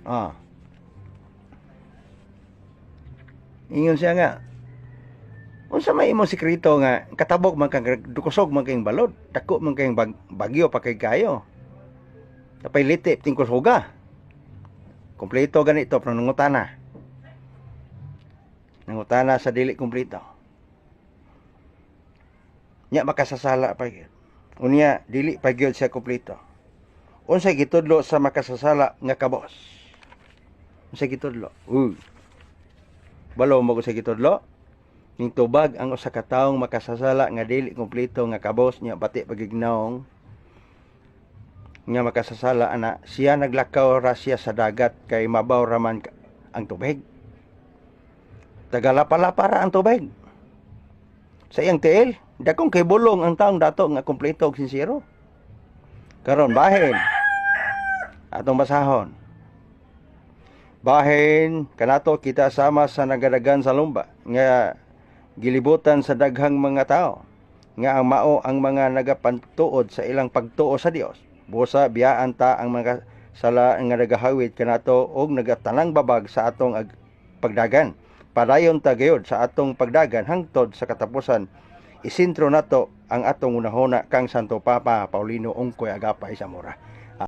Ah. Ingon siya nga, unsa may imong sekreto nga katabok man kang dukusog man kayong balod, dako man kayong bagyo pa kay kayo. Tapay litip tingkos huga. Kompleto ganito pero nangutana. Nangutana sa dili kompleto. Nya makasasala pa gyud. Unya dili pa gyud siya kompleto. Unsay gitudlo sa makasasala nga kabos? Unsay gitudlo? Balo mo ko sa gitudlo? Ning tubag ang usa ka taong makasasala nga dili kompleto nga kabos nya bati pagignaong nga makasasala ana siya naglakaw ra siya sa dagat kay mabaw raman ang tubig. Tagalapa-lapa ra ang tubig. Sa iyang tiil, dakong kay bulong ang taong dato nga kompleto og sincero. Karon bahin atong basahon. Bahin kanato kita sama sa nagadagan sa lumba nga gilibutan sa daghang mga tao nga ang mao ang mga nagapantuod sa ilang pagtuo sa Dios. Busa biyaan ta ang mga sala nga nagahawid kanato og nagatanang babag sa atong pagdagan. Padayon ta gayud sa atong pagdagan hangtod sa katapusan. Isintro nato ang atong unahona kang Santo Papa Paulino Ungkoy Agapay Zamora.